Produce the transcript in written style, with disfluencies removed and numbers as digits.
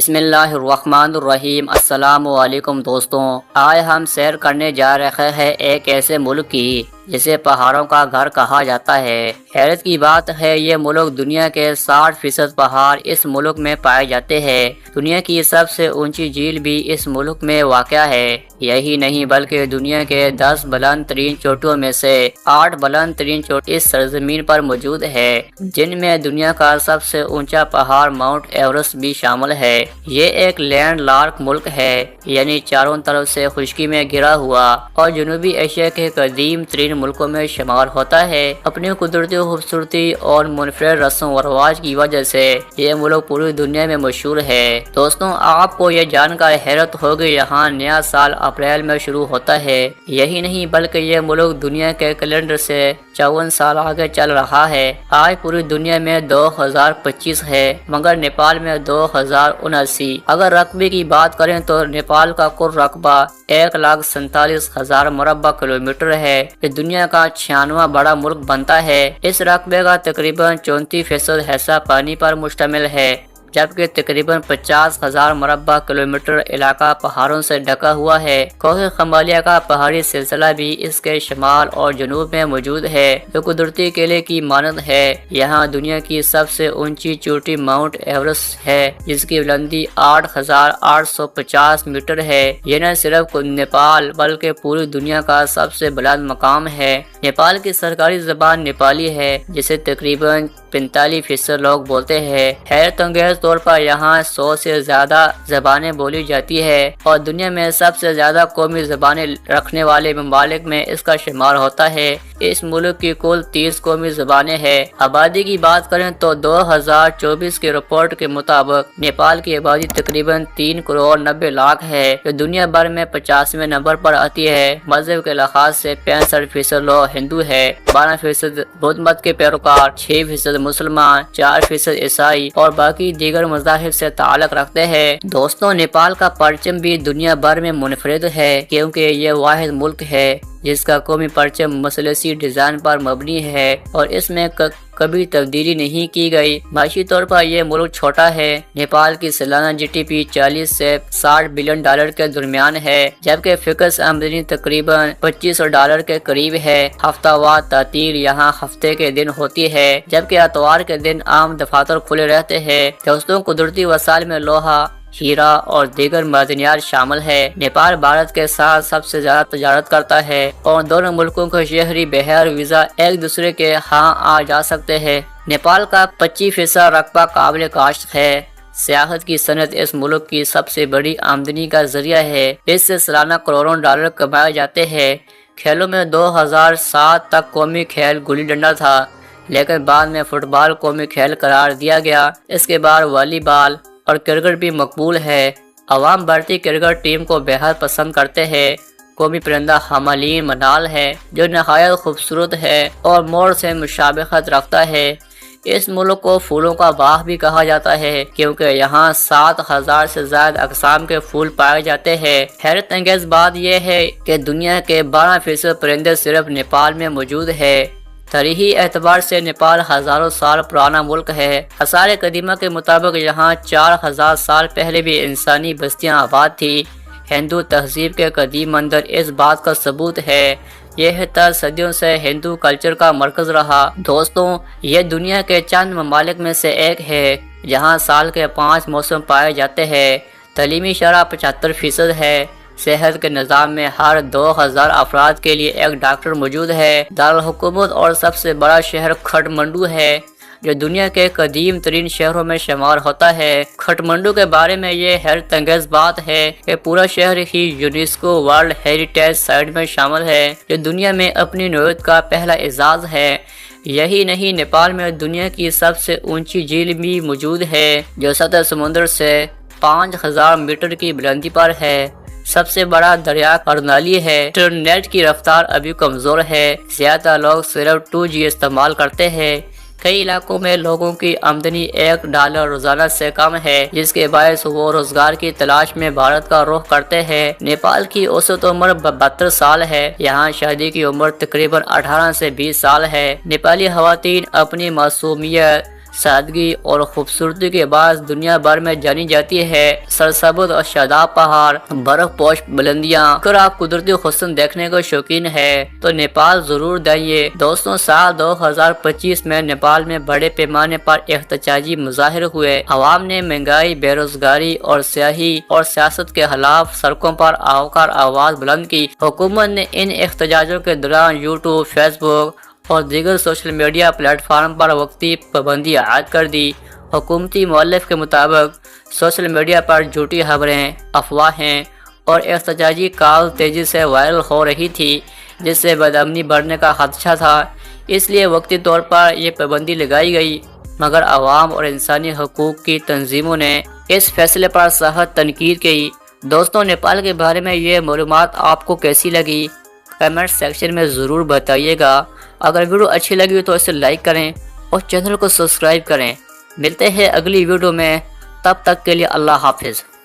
بسم اللہ الرحمن الرحیم۔ السلام علیکم دوستوں، آج ہم سیر کرنے جا رہے ہیں ایک ایسے ملک کی جسے پہاڑوں کا گھر کہا جاتا ہے۔ حیرت کی بات ہے یہ ملک دنیا کے 60% پہاڑ اس ملک میں پائے جاتے ہیں۔ دنیا کی سب سے اونچی جھیل بھی اس ملک میں واقع ہے۔ یہی نہیں بلکہ دنیا کے 10 بلند ترین چوٹیوں میں سے 8 بلند ترین چوٹی اس سرزمین پر موجود ہے، جن میں دنیا کا سب سے اونچا پہاڑ ماؤنٹ ایورسٹ بھی شامل ہے۔ یہ ایک لینڈ لارک ملک ہے، یعنی چاروں طرف سے خشکی میں گھرا ہوا، اور جنوبی ایشیا کے قدیم ترین ملکوں میں شمار ہوتا ہے۔ اپنی قدرتی خوبصورتی اور منفرد رسم و رواج کی وجہ سے یہ ملک پوری دنیا میں مشہور ہے۔ دوستوں، آپ کو یہ جان کر حیرت ہوگی یہاں نیا سال اپریل میں شروع ہوتا ہے۔ یہی نہیں بلکہ یہ ملک دنیا کے کیلنڈر سے 54 سال آگے چل رہا ہے۔ آج پوری دنیا میں 2025 ہے، مگر نیپال میں 2079۔ اگر رقبے کی بات کریں تو نیپال کا کل رقبہ 1,47,000 مربع کلومیٹر ہے۔ یہ دنیا کا 96واں بڑا ملک بنتا ہے۔ اس رقبے کا تقریباً 34% حصہ پانی پر مشتمل ہے، جبکہ تقریباً 50,000 مربع کلومیٹر علاقہ پہاڑوں سے ڈھکا ہوا ہے۔ کوہ خمالیہ کا پہاڑی سلسلہ بھی اس کے شمال اور جنوب میں موجود ہے، جو قدرتی قلعے کی مانند ہے۔ یہاں دنیا کی سب سے اونچی چوٹی ماؤنٹ ایورسٹ ہے، جس کی بلندی 8,850 میٹر ہے۔ یہ نہ صرف نیپال بلکہ پوری دنیا کا سب سے بلند مقام ہے۔ نیپال کی سرکاری زبان نیپالی ہے، جسے تقریباً 45% لوگ بولتے ہیں۔ حیرت انگیز طور پر یہاں 100 سے زیادہ زبانیں بولی جاتی ہے، اور دنیا میں سب سے زیادہ قومی زبانیں رکھنے والے ممالک میں اس کا شمار ہوتا ہے۔ اس ملک کی کل 30 قومی زبانیں ہیں۔ آبادی کی بات کریں تو 2024 کی رپورٹ کے مطابق نیپال کی آبادی تقریباً 3 کروڑ 90 لاکھ ہے، جو دنیا بھر میں 50ویں نمبر پر آتی ہے۔ مذہب کے لحاظ سے 65% لوگ ہندو ہیں، 12% بدھ مت کے پیروکار، 6% مسلمان، 4% عیسائی اور باقی دیگر مذاہب سے تعلق رکھتے ہیں۔ دوستوں، نیپال کا پرچم بھی دنیا بھر میں منفرد ہے، کیونکہ یہ واحد ملک ہے جس کا قومی پرچم مثلثی ڈیزائن پر مبنی ہے اور اس میں کبھی تبدیلی نہیں کی گئی۔ معاشی طور پر یہ ملک چھوٹا ہے۔ نیپال کی سالانہ جی ڈی پی 40 سے 60 بلین ڈالر کے درمیان ہے، جبکہ فکس آمدنی تقریباً $2500 کے قریب ہے۔ ہفتہ وار تعطیل یہاں ہفتے کے دن ہوتی ہے، جبکہ اتوار کے دن عام دفاتر کھلے رہتے ہیں۔ دوستوں، قدرتی وسائل میں لوہا، ہیرا اور دیگر معدنیات شامل ہے۔ نیپال بھارت کے ساتھ سب سے زیادہ تجارت کرتا ہے، اور دونوں ملکوں کے شہری بغیر ویزا ایک دوسرے کے ہاں آ جا سکتے ہیں۔ نیپال کا 25% رقبہ قابل کاشت ہے۔ سیاحت کی صنعت اس ملک کی سب سے بڑی آمدنی کا ذریعہ ہے۔ اس سے سالانہ کروڑوں ڈالر کمائے جاتے ہیں۔ کھیلوں میں 2007 تک قومی کھیل گلی ڈنڈا تھا، لیکن بعد میں فٹ بال قومی کھیل قرار دیا گیا۔ اس کے بعد والی بال اور کرکٹ بھی مقبول ہے۔ عوام بھارتی کرکٹ ٹیم کو بہت پسند کرتے ہیں۔ قومی پرندہ ہمالین منال ہے، جو نہایت خوبصورت ہے اور مور سے مشابہت رکھتا ہے۔ اس ملک کو پھولوں کا باغ بھی کہا جاتا ہے، کیونکہ یہاں 7,000 سے زائد اقسام کے پھول پائے جاتے ہیں۔ حیرت انگیز بات یہ ہے کہ دنیا کے 12% پرندے صرف نیپال میں موجود ہیں۔ تاریخی اعتبار سے نیپال ہزاروں سال پرانا ملک ہے۔ آثار قدیمہ کے مطابق یہاں 4000 سال پہلے بھی انسانی بستیاں آباد تھی۔ ہندو تہذیب کے قدیم مندر اس بات کا ثبوت ہے۔ یہ خطہ صدیوں سے ہندو کلچر کا مرکز رہا۔ دوستوں، یہ دنیا کے چند ممالک میں سے ایک ہے جہاں سال کے 5 موسم پائے جاتے ہیں۔ تعلیمی شرح 75% ہے۔ صحت کے نظام میں ہر 2000 افراد کے لیے ایک ڈاکٹر موجود ہے۔ دارالحکومت اور سب سے بڑا شہر کھٹمنڈو ہے، جو دنیا کے قدیم ترین شہروں میں شمار ہوتا ہے۔ کھٹمنڈو کے بارے میں یہ حیرت انگیز بات ہے کہ پورا شہر ہی یونیسکو ورلڈ ہیریٹیج سائٹ میں شامل ہے، جو دنیا میں اپنی نوعیت کا پہلا اعزاز ہے۔ یہی نہیں، نیپال میں دنیا کی سب سے اونچی جھیل بھی موجود ہے، جو سطح سمندر سے 5000 میٹر کی بلندی پر ہے۔ سب سے بڑا دریا کرنالی ہے۔ انٹرنیٹ کی رفتار ابھی کمزور ہے۔ زیادہ لوگ صرف 2G استعمال کرتے ہیں۔ کئی علاقوں میں لوگوں کی آمدنی $1 روزانہ سے کم ہے، جس کے باعث وہ روزگار کی تلاش میں بھارت کا رخ کرتے ہیں۔ نیپال کی اوسط عمر 72 سال ہے۔ یہاں شادی کی عمر تقریباً 18 سے 20 سال ہے۔ نیپالی خواتین اپنی معصومیت، سادگی اور خوبصورتی کے بعد دنیا بھر میں جانی جاتی ہے۔ سرسبز اور شاداب پہاڑ، برف پوش بلندیاں۔ اگر آپ قدرتی حسن دیکھنے کو شوقین ہے تو نیپال ضرور جائیے۔ دوستوں، سال 2025 میں نیپال میں بڑے پیمانے پر احتجاجی مظاہرے ہوئے۔ عوام نے مہنگائی، بے روزگاری اور سیاسی اور سیاست کے خلاف سڑکوں پر آ کر آواز بلند کی۔ حکومت نے ان احتجاجوں کے دوران یوٹیوب، فیس بک اور دیگر سوشل میڈیا پلیٹ فارم پر وقتی پابندی عائد کر دی۔ حکومتی مؤلف کے مطابق سوشل میڈیا پر جھوٹی خبریں، افواہیں اور احتجاجی کال تیزی سے وائرل ہو رہی تھی، جس سے بدامنی بڑھنے کا خدشہ تھا، اس لیے وقتی طور پر یہ پابندی لگائی گئی، مگر عوام اور انسانی حقوق کی تنظیموں نے اس فیصلے پر سخت تنقید کی۔ دوستوں، نیپال کے بارے میں یہ معلومات آپ کو کیسی لگی؟ کمنٹ سیکشن میں ضرور بتائیے گا۔ اگر ویڈیو اچھی لگی تو اسے لائک کریں اور چینل کو سبسکرائب کریں۔ ملتے ہیں اگلی ویڈیو میں، تب تک کے لیے اللہ حافظ۔